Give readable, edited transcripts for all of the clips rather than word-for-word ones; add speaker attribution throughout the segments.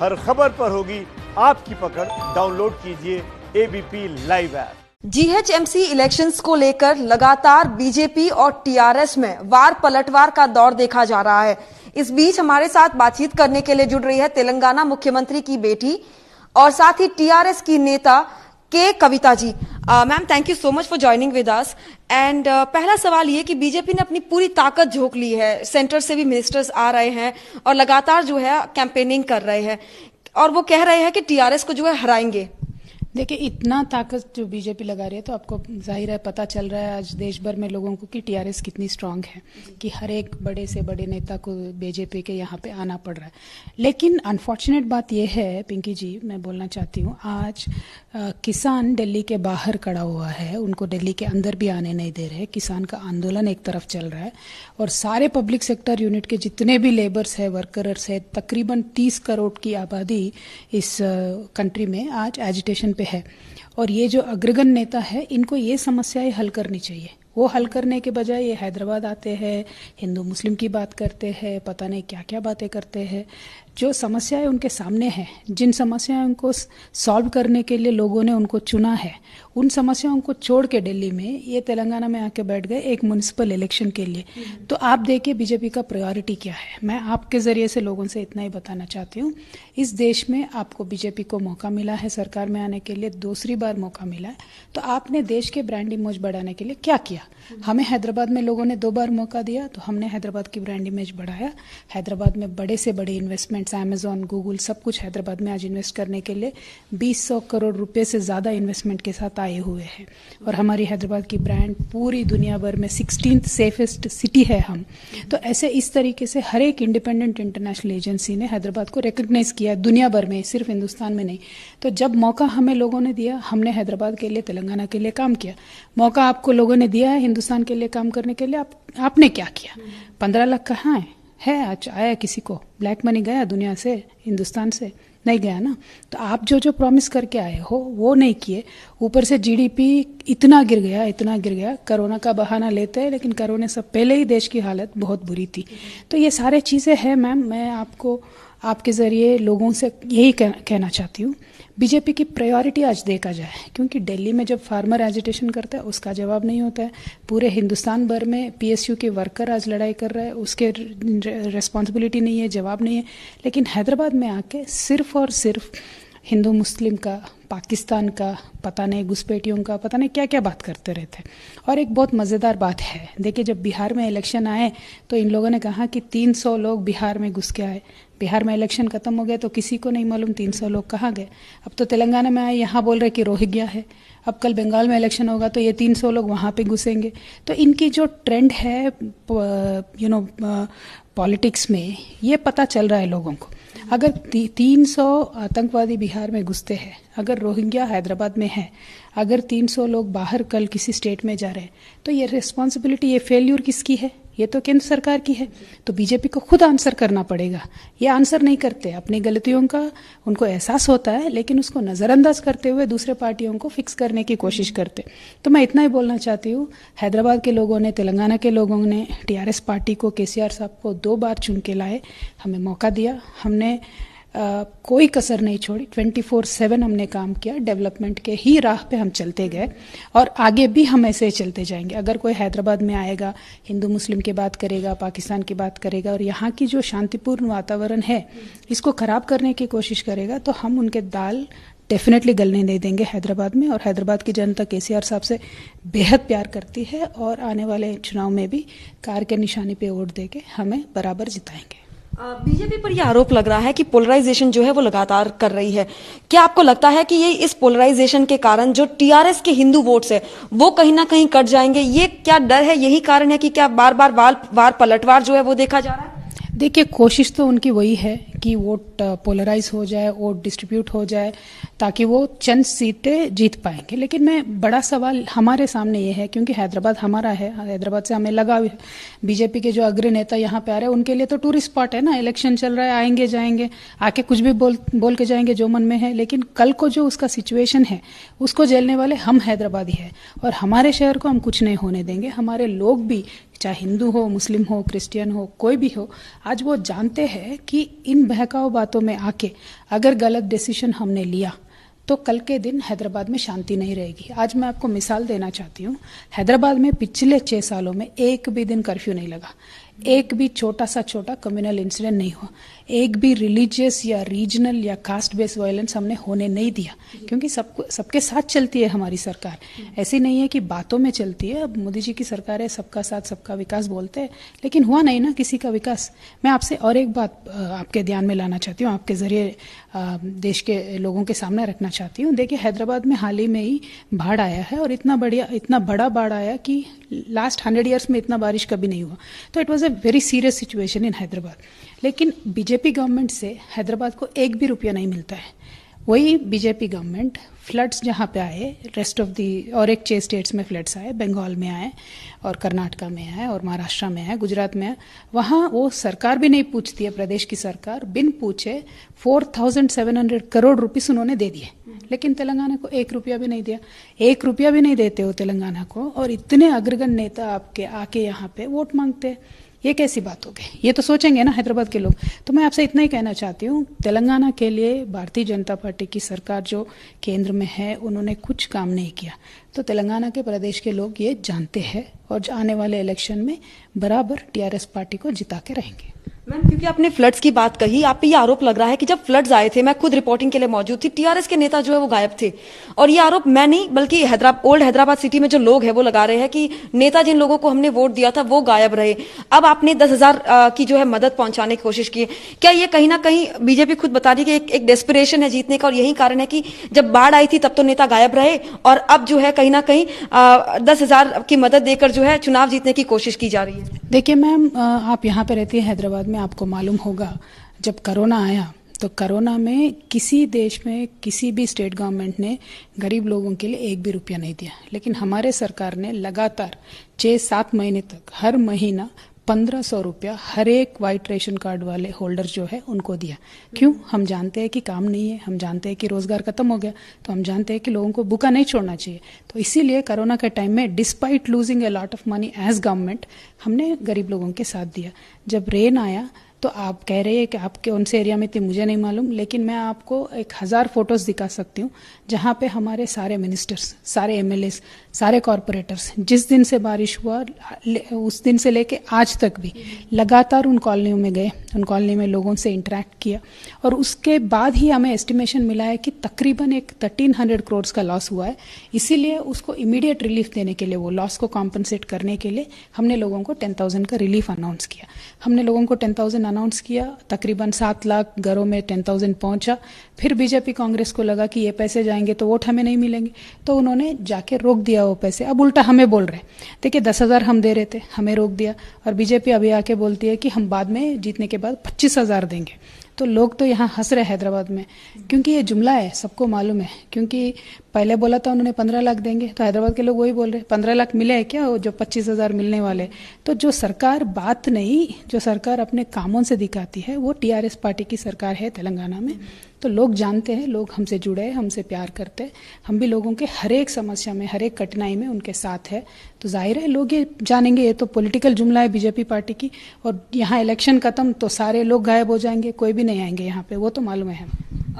Speaker 1: हर खबर पर होगी आपकी पकड़। डाउनलोड कीजिए ABP live app.
Speaker 2: GHMC elections को लेकर लगातार बीजेपी और टीआरएस में वार पलटवार का दौर देखा जा रहा है। इस बीच हमारे साथ बातचीत करने के लिए जुड़ रही है तेलंगाना मुख्यमंत्री की बेटी और साथ ही टीआरएस की नेता K Kavitha ji. Ma'am, thank you so much for joining with us. And पहला सवाल ये कि बीजेपी ने अपनी पूरी ताकत झोंक ली है, सेंटर से भी मिनिस्टर्स आ रहे हैं और लगातार जो है कैंपेनिंग कर रहे हैं और वो कह रहे हैं कि टीआरएस को जो है हराएंगे।
Speaker 3: देखिए, इतना ताकत जो बीजेपी लगा रही है तो आपको जाहिर है पता चल रहा है आज देश भर में लोगों को कि टीआरएस कितनी स्ट्रांग है, कि हर एक बड़े से बड़े नेता को बीजेपी के यहाँ पे आना पड़ रहा है। लेकिन अनफॉर्चुनेट बात यह है पिंकी जी, मैं बोलना चाहती हूँ, आज किसान दिल्ली के बाहर खड़ा हुआ है, उनको दिल्ली के अंदर भी आने नहीं दे रहे। किसान का आंदोलन एक तरफ चल रहा है और सारे पब्लिक सेक्टर यूनिट के जितने भी लेबर्स है, वर्कर्स है, तकरीबन 30 करोड़ की आबादी इस कंट्री में आज एजिटेशन पे है। और ये जो अग्रगण्य नेता है, इनको ये समस्याएं हल करनी चाहिए। वो हल करने के बजाय ये हैदराबाद आते हैं, हिंदू मुस्लिम की बात करते हैं, पता नहीं क्या क्या बातें करते हैं। जो समस्याएं उनके सामने हैं, जिन समस्याओं को सॉल्व करने के लिए लोगों ने उनको चुना है, उन समस्याओं को छोड़ के दिल्ली में ये तेलंगाना में आके बैठ गए एक म्युनिसिपल इलेक्शन के लिए। तो आप देखिए बीजेपी का प्रायोरिटी क्या है। मैं आपके जरिए से लोगों से इतना ही बताना चाहती हूँ, इस देश में आपको बीजेपी को मौका मिला है सरकार में आने के लिए, दूसरी बार मौका मिला है, तो आपने देश के ब्रांड इमेज बढ़ाने के लिए क्या किया? हमें हैदराबाद में लोगों ने 2 बार मौका दिया तो हमने हैदराबाद की ब्रांड इमेज बढ़ाया। हैदराबाद में बड़े से बड़े इन्वेस्टमेंट्स, अमेजॉन, गूगल, सब कुछ हैदराबाद में आज इन्वेस्ट करने के लिए 200 करोड़ रुपए से ज्यादा इन्वेस्टमेंट के साथ आए हुए हैं। और हमारी हैदराबाद की ब्रांड पूरी दुनिया भर में 16th सेफेस्ट सिटी है हम। तो ऐसे इस तरीके से हर एक इंडिपेंडेंट इंटरनेशनल एजेंसी ने हैदराबाद को रिकॉग्नाइज किया दुनिया भर में, सिर्फ हिंदुस्तान में नहीं। तो जब मौका हमें लोगों ने दिया, हमने हैदराबाद के लिए, तेलंगाना के लिए काम किया। मौका आपको लोगों ने दिया है हिंदुस्तान के लिए काम करने के लिए, आपने क्या किया? 15 लाख कहाँ है आज आया किसी को? ब्लैक मनी गया दुनिया से, हिंदुस्तान से? नहीं गया ना। तो आप जो प्रॉमिस करके आए हो वो नहीं किए। ऊपर से जीडीपी इतना गिर गया। कोरोना का बहाना लेते हैं, लेकिन कोरोना से पहले ही देश की हालत बहुत बुरी थी। तो ये सारे चीज़ें हैं मैम। मैं आपको आपके ज़रिए लोगों से यही कहना चाहती हूँ, बीजेपी की प्रायोरिटी आज देखा जाए, क्योंकि दिल्ली में जब फार्मर एजिटेशन करता है उसका जवाब नहीं होता है। पूरे हिंदुस्तान भर में पीएसयू के वर्कर आज लड़ाई कर रहे हैं, उसके रिस्पॉन्सिबिलिटी नहीं है, जवाब नहीं है। लेकिन हैदराबाद में आके सिर्फ और सिर्फ हिंदू मुस्लिम का, पाकिस्तान का, पता नहीं घुसपैठियों का, पता नहीं क्या क्या बात करते रहते। और एक बहुत मज़ेदार बात है, देखिए जब बिहार में इलेक्शन आए तो इन लोगों ने कहा कि 300 लोग बिहार में घुस के आए। बिहार में इलेक्शन खत्म हो गया तो किसी को नहीं मालूम 300 लोग कहाँ गए। अब तो तेलंगाना में आए, यहाँ बोल रहे कि रोहिंग्या है। अब कल बंगाल में इलेक्शन होगा तो ये 300 लोग वहाँ पे घुसेंगे। तो इनकी जो ट्रेंड है पॉलिटिक्स में, ये पता चल रहा है लोगों को। अगर 300 आतंकवादी बिहार में घुसते हैं, अगर रोहिंग्या हैदराबाद में है, अगर 300 लोग बाहर कल किसी स्टेट में जा रहे हैं, तो ये रिस्पॉन्सिबिलिटी, ये फेल्यूर किसकी है? ये तो केंद्र सरकार की है। तो बीजेपी को खुद आंसर करना पड़ेगा। ये आंसर नहीं करते, अपनी गलतियों का उनको एहसास होता है, लेकिन उसको नज़रअंदाज करते हुए दूसरे पार्टियों को फिक्स करने की कोशिश करते। तो मैं इतना ही बोलना चाहती हूँ, हैदराबाद के लोगों ने, तेलंगाना के लोगों ने टीआरएस पार्टी को, केसीआर साहब को 2 बार चुन के लाए, हमें मौका दिया, हमने कोई कसर नहीं छोड़ी, 24/7 हमने काम किया। डेवलपमेंट के ही राह पे हम चलते गए और आगे भी हम ऐसे ही चलते जाएंगे। अगर कोई हैदराबाद में आएगा, हिंदू मुस्लिम की बात करेगा, पाकिस्तान की बात करेगा और यहाँ की जो शांतिपूर्ण वातावरण है इसको खराब करने की कोशिश करेगा, तो हम उनके दाल डेफिनेटली गलने नहीं देंगे हैदराबाद में। और हैदराबाद की जनता केसीआर साहब से बेहद प्यार करती है और आने वाले चुनाव में भी कार के निशानी पे वोट देके हमें बराबर जिताएंगे।
Speaker 2: बीजेपी पर यह आरोप लग रहा है कि पोलराइजेशन जो है वो लगातार कर रही है। क्या आपको लगता है कि ये इस पोलराइजेशन के कारण जो टीआरएस के हिंदू वोट्स है वो कहीं ना कहीं कट जाएंगे? ये क्या डर है, यही कारण है कि क्या बार बार वार पलटवार जो है वो देखा जा रहा है?
Speaker 3: देखिए, कोशिश तो उनकी वही है कि वोट पोलराइज हो जाए, वोट डिस्ट्रीब्यूट हो जाए, ताकि वो चंद सीटें जीत पाएंगे। लेकिन मैं बड़ा सवाल हमारे सामने ये है, क्योंकि हैदराबाद हमारा है, हैदराबाद से हमें लगाव है। बीजेपी के जो अग्र नेता यहाँ पे आ रहे हैं उनके लिए तो टूरिस्ट स्पॉट है ना, इलेक्शन चल रहा है, आएंगे जाएंगे, आके कुछ भी बोल के जाएंगे जो मन में है। लेकिन कल को जो उसका सिचुएशन है उसको झेलने वाले हम हैदराबादी है और हमारे शहर को हम कुछ नहीं होने देंगे। हमारे लोग भी चाहे हिंदू हो, मुस्लिम हो, क्रिश्चियन हो, कोई भी हो, आज वो जानते हैं कि इन बहकाऊ बातों में आके अगर गलत डिसीजन हमने लिया तो कल के दिन हैदराबाद में शांति नहीं रहेगी। आज मैं आपको मिसाल देना चाहती हूँ, हैदराबाद में पिछले 6 सालों में एक भी दिन कर्फ्यू नहीं लगा, एक भी छोटा सा छोटा कम्युनल इंसिडेंट नहीं हुआ, एक भी रिलीजियस या रीजनल या कास्ट बेस्ड वायलेंस हमने होने नहीं दिया, क्योंकि सबके साथ चलती है हमारी सरकार। ऐसी नहीं है कि बातों में चलती है। अब मोदी जी की सरकार है, सबका साथ सबका विकास बोलते हैं, लेकिन हुआ नहीं ना किसी का विकास। मैं आपसे और एक बात आपके ध्यान में लाना चाहती हूँ, आपके जरिए देश के लोगों के सामने रखना चाहती हूँ। देखिए, हैदराबाद में हाल ही में ही बाढ़ आया है और इतना बड़ा बाढ़ आया कि लास्ट 100 ईयर्स में इतना बारिश कभी नहीं हुआ। तो it was a very serious situation in Hyderabad. लेकिन बीजेपी गवर्नमेंट से हैदराबाद को एक भी रुपया नहीं मिलता है। वही बीजेपी गवर्नमेंट फ्लड्स जहाँ पे आए, रेस्ट ऑफ दी और एक 6 स्टेट्स में फ्लड्स आए, बंगाल में आए और कर्नाटका में आए और महाराष्ट्र में आए, गुजरात में आए, वहाँ वो सरकार भी नहीं पूछती है, प्रदेश की सरकार बिन पूछे 4700 करोड़ रुपीस उन्होंने दे दिए। लेकिन तेलंगाना को 1 रुपया भी नहीं दिया। 1 रुपया भी नहीं देते हो तेलंगाना को, और इतने अग्रगण्य नेता आपके आके यहाँ पे वोट मांगते हैं। ये कैसी बात हो गई? ये तो सोचेंगे ना हैदराबाद के लोग। तो मैं आपसे इतना ही कहना चाहती हूँ, तेलंगाना के लिए भारतीय जनता पार्टी की सरकार जो केंद्र में है, उन्होंने कुछ काम नहीं किया। तो तेलंगाना के प्रदेश के लोग ये जानते हैं और आने वाले इलेक्शन में बराबर टीआरएस पार्टी को जिता के रहेंगे।
Speaker 2: मैम, क्योंकि आपने फ्लड्स की बात कही, आप पे ये आरोप लग रहा है कि जब फ्लड्स आए थे, मैं खुद रिपोर्टिंग के लिए मौजूद थी, टीआरएस के नेता जो है वो गायब थे। और ये आरोप मैं नहीं बल्कि ओल्ड हैदराबाद सिटी में जो लोग हैं वो लगा रहे हैं कि नेता जिन लोगों को हमने वोट दिया था वो गायब रहे। अब आपने 10,000 की जो है मदद पहुंचाने की कोशिश की। क्या ये कहीं ना कहीं बीजेपी खुद बता रही है कि एक डेस्परेशन है जीतने का, और यही कारण है कि जब बाढ़ आई थी तब तो नेता गायब रहे और अब जो है कहीं ना कहीं 10,000 की मदद देकर जो है चुनाव जीतने की कोशिश की जा रही है?
Speaker 3: देखिए मैम, आप यहाँ पे रहती हैं हैदराबाद में, आपको मालूम होगा जब कोरोना आया तो कोरोना में किसी देश में किसी भी स्टेट गवर्नमेंट ने गरीब लोगों के लिए 1 भी रुपया नहीं दिया। लेकिन हमारे सरकार ने लगातार 6-7 महीने तक हर महीना 1500 रुपया हर एक वाइट रेशन कार्ड वाले होल्डर जो है उनको दिया। क्यों? हम जानते हैं कि काम नहीं है, हम जानते हैं कि रोजगार खत्म हो गया, तो हम जानते हैं कि लोगों को भूखा नहीं छोड़ना चाहिए। तो इसीलिए कोरोना के टाइम में despite losing a lot of money as government, हमने गरीब लोगों के साथ दिया। जब रेन आया तो आप कह रहे हैं कि आपके कौन से एरिया में थे, मुझे नहीं मालूम, लेकिन मैं आपको 1000 फोटोज दिखा सकती हूँ जहाँ पे हमारे सारे मिनिस्टर्स, सारे एमएलएस, सारे कॉरपोरेटर्स जिस दिन से बारिश हुआ उस दिन से लेके आज तक भी लगातार उन कॉलोनियों में गए, उन कॉलोनी में लोगों से इंटरेक्ट किया, और उसके बाद ही हमें एस्टिमेशन मिला है कि तकरीबन एक 1300 करोड़ का लॉस हुआ है। इसीलिए उसको इमीडिएट रिलीफ देने के लिए, वो लॉस को कॉम्पनसेट करने के लिए हमने लोगों को 10,000 का रिलीफ अनाउंस किया। हमने लोगों को 10,000 अनाउंस किया, तकरीबन 7 लाख घरों में 10,000 पहुंचा। फिर बीजेपी कांग्रेस को लगा कि ये पैसे जाएंगे तो वोट हमें नहीं मिलेंगे, तो उन्होंने जाके रोक दिया वो पैसे। अब उल्टा हमें बोल रहे, देखिए 10,000 हम दे रहे थे, हमें रोक दिया, और बीजेपी अभी आके बोलती है कि हम बाद में जीतने के बाद 25,000 देंगे। तो लोग तो यहाँ हंस रहे हैदराबाद में, क्योंकि ये जुमला है, सबको मालूम है। क्योंकि पहले बोला था उन्होंने 15 लाख देंगे, तो हैदराबाद के लोग वही बोल रहे 15 लाख मिले हैं क्या, जो 25,000 मिलने वाले। तो जो सरकार बात नहीं, जो सरकार अपने कामों से दिखाती है, वो टीआरएस पार्टी की सरकार है तेलंगाना में। तो लोग जानते हैं, लोग हमसे जुड़े हैं, हमसे प्यार करते हैं, हम भी लोगों के हर एक समस्या में, हर एक कठिनाई में उनके साथ है। तो जाहिर है लोग ये जानेंगे, ये तो पॉलिटिकल जुमला है बीजेपी पार्टी की, और यहाँ इलेक्शन खत्म तो सारे लोग गायब हो जाएंगे, कोई भी नहीं आएंगे यहाँ पे, वो तो मालूम है।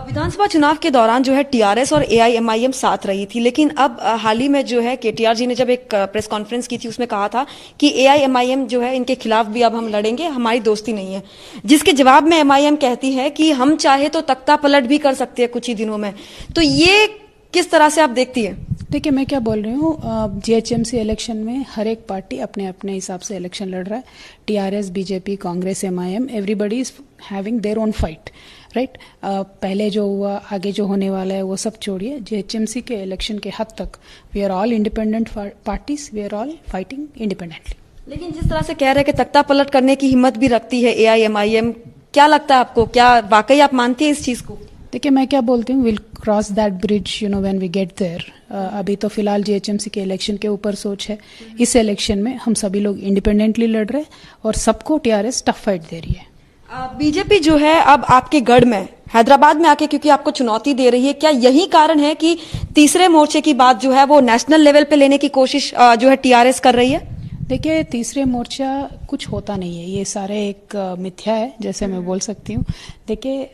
Speaker 2: विधानसभा चुनाव के दौरान जो है टीआरएस और एआईएमआईएम साथ रही थी, लेकिन अब हाल ही में जो है केटीआर जी ने जब एक प्रेस कॉन्फ्रेंस की थी, उसमें कहा था कि एआईएमआईएम जो है इनके खिलाफ भी अब हम लड़ेंगे, हमारी दोस्ती नहीं है। जिसके जवाब में एमआईएम कहती है कि हम चाहे तो तख्ता पलट भी कर सकते हैं कुछ ही दिनों में। तो ये किस तरह से आप देखती है?
Speaker 3: देखिए, मैं क्या बोल रही हूँ, जीएचएमसी इलेक्शन में हर एक पार्टी अपने अपने हिसाब से इलेक्शन लड़ रहा है। TRS, BJP, Congress, MIM, everybody is having their own fight, right. पहले जो हुआ, आगे जो होने वाला है, वो सब छोड़िए। जीएचएमसी के इलेक्शन के हद तक we are all independent parties, we are all fighting independently.
Speaker 2: लेकिन जिस तरह से कह रहे हैं कि तख्ता पलट करने की हिम्मत भी रखती है एआईएमआईएम, क्या लगता है आपको, क्या वाकई आप मानती है इस चीज को?
Speaker 3: देखिए, मैं क्या बोलती हूँ, will cross that bridge when we get there. अभी तो फिलहाल जीएचएमसी के इलेक्शन के ऊपर सोच है। इस इलेक्शन में हम सभी लोग इंडिपेंडेंटली लड़ रहे हैं और सबको टीआरएस टफ फाइट दे रही है।
Speaker 2: बीजेपी जो है अब आपके गढ़ में हैदराबाद में आके क्योंकि आपको चुनौती दे रही है, क्या यही कारण है कि तीसरे मोर्चे की बात जो है वो नेशनल लेवल पे लेने की कोशिश जो है टीआरएस कर रही है?
Speaker 3: देखिए, तीसरे मोर्चा कुछ होता नहीं है, ये सारे एक मिथ्या है, जैसे मैं बोल सकती हूँ। देखिए,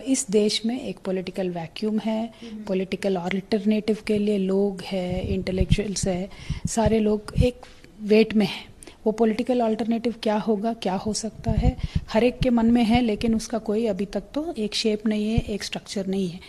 Speaker 3: इस देश में एक पॉलिटिकल वैक्यूम है, पॉलिटिकल ऑल्टरनेटिव के लिए लोग हैं, इंटेलेक्चुअल्स है, सारे लोग एक वेट में हैं। वो पॉलिटिकल अल्टरनेटिव क्या होगा, क्या हो सकता है, हर एक के मन में है, लेकिन उसका कोई अभी तक तो एक शेप नहीं है, एक स्ट्रक्चर नहीं है।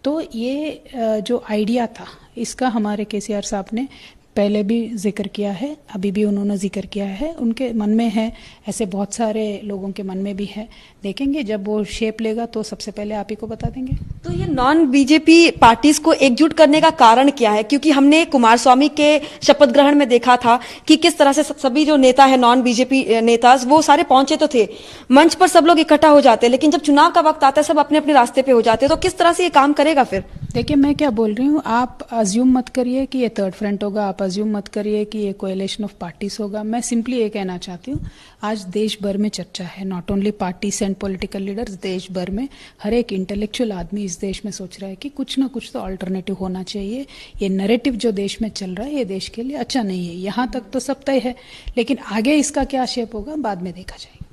Speaker 3: तो ये जो आइडिया था, इसका हमारे केसीआर साहब ने पहले भी जिक्र किया है, अभी भी उन्होंने जिक्र किया है, उनके मन में है, ऐसे बहुत सारे लोगों के मन में भी है। देखेंगे जब वो शेप लेगा तो सबसे पहले आप ही को बता देंगे।
Speaker 2: तो ये नॉन बीजेपी पार्टीज को एकजुट करने का कारण क्या है? क्योंकि हमने कुमारस्वामी के शपथ ग्रहण में देखा था कि किस तरह से सभी जो नेता है, नॉन बीजेपी नेता, वो सारे पहुंचे तो थे, मंच पर सब लोग इकट्ठा हो जाते, लेकिन जब चुनाव का वक्त आता है सब अपने अपने रास्ते पे हो जाते, तो किस तरह से ये काम करेगा फिर?
Speaker 3: देखिए, मैं क्या बोल रही हूँ, आप अज्यूम मत करिए कि ये थर्ड फ्रंट होगा, आप अज्यूम मत करिए कि ये कोएलिशन ऑफ पार्टीज होगा। मैं सिंपली ये कहना चाहती हूँ, आज देश भर में चर्चा है, not only parties and political leaders, देश भर में हर एक इंटेलेक्चुअल आदमी इस देश में सोच रहा है कि कुछ ना कुछ तो अल्टरनेटिव होना चाहिए। ये नैरेटिव जो देश में चल रहा है, ये देश के लिए अच्छा नहीं है। यहाँ तक तो सब तय है, लेकिन आगे इसका क्या शेप होगा बाद में देखा जाएगा।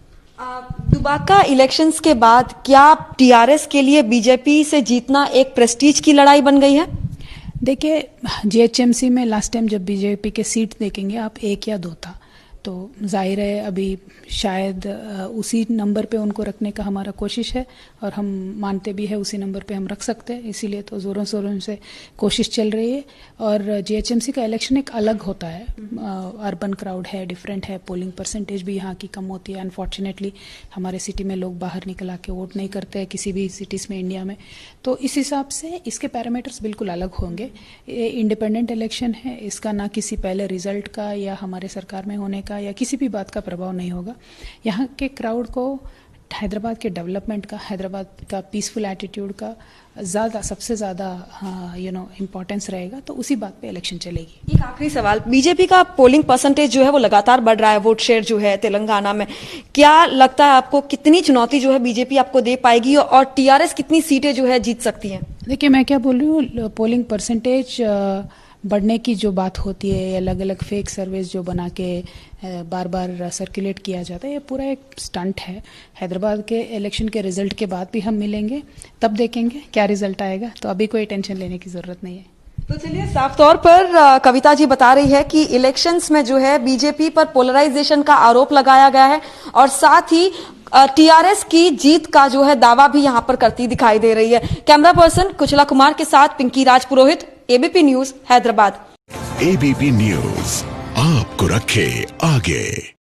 Speaker 2: दुबाका इलेक्शंस के बाद क्या टीआरएस के लिए बीजेपी से जीतना एक प्रेस्टीज की लड़ाई बन गई है?
Speaker 3: देखिए, जीएचएमसी में लास्ट टाइम जब बीजेपी के सीट देखेंगे आप, 1 या 2 था, तो जाहिर है अभी शायद उसी नंबर पे उनको रखने का हमारा कोशिश है, और हम मानते भी है उसी नंबर पे हम रख सकते हैं, इसीलिए तो ज़ोरों शोरों से कोशिश चल रही है। और जीएचएमसी का इलेक्शन एक अलग होता है, अर्बन क्राउड है, डिफरेंट है, पोलिंग परसेंटेज भी यहाँ की कम होती है। अनफॉर्चुनेटली हमारे सिटी में लोग बाहर निकल आके वोट नहीं करते हैं, किसी भी सिटीज़ में इंडिया में, तो इस हिसाब से इसके पैरामीटर्स बिल्कुल अलग होंगे। ये इंडिपेंडेंट इलेक्शन है, इसका ना किसी पहले रिजल्ट का या हमारे सरकार में होने का या किसी भी बात का प्रभाव नहीं होगा। यहाँ के क्राउड को हैदराबाद के डेवलपमेंट का, हैदराबाद का पीसफुल एटीट्यूड का सबसे ज़्यादा इम्पोर्टेंस रहेगा, तो उसी बात पे इलेक्शन चलेगी।
Speaker 2: एक आखिरी सवाल, बीजेपी का पोलिंग परसेंटेज जो है वो लगातार बढ़ रहा है, वोट शेयर जो है तेलंगाना में, क्या लगता है आपको कितनी चुनौती जो है बीजेपी आपको दे पाएगी, और टीआरएस कितनी सीटें जो है जीत सकती हैं?
Speaker 3: देखिए, मैं क्या बोल रही हूँ, पोलिंग परसेंटेज बढ़ने की जो बात होती है, अलग अलग फेक सर्वेस जो बना के बार बार सर्कुलेट किया जाता है, ये पूरा एक स्टंट है। हैदराबाद के इलेक्शन के रिजल्ट के बाद भी हम मिलेंगे, तब देखेंगे क्या रिजल्ट आएगा, तो अभी कोई टेंशन लेने की जरूरत नहीं है।
Speaker 2: तो चलिए, साफ तौर पर कविता जी बता रही है कि इलेक्शंस में जो है बीजेपी पर पोलराइजेशन का आरोप लगाया गया है, और साथ ही टीआरएस की जीत का जो है दावा भी यहां पर करती दिखाई दे रही है। कैमरा पर्सन कुचला कुमार के साथ Pinky Raj Purohit, ABP News, Hyderabad.
Speaker 4: ABP News आपको रखे आगे।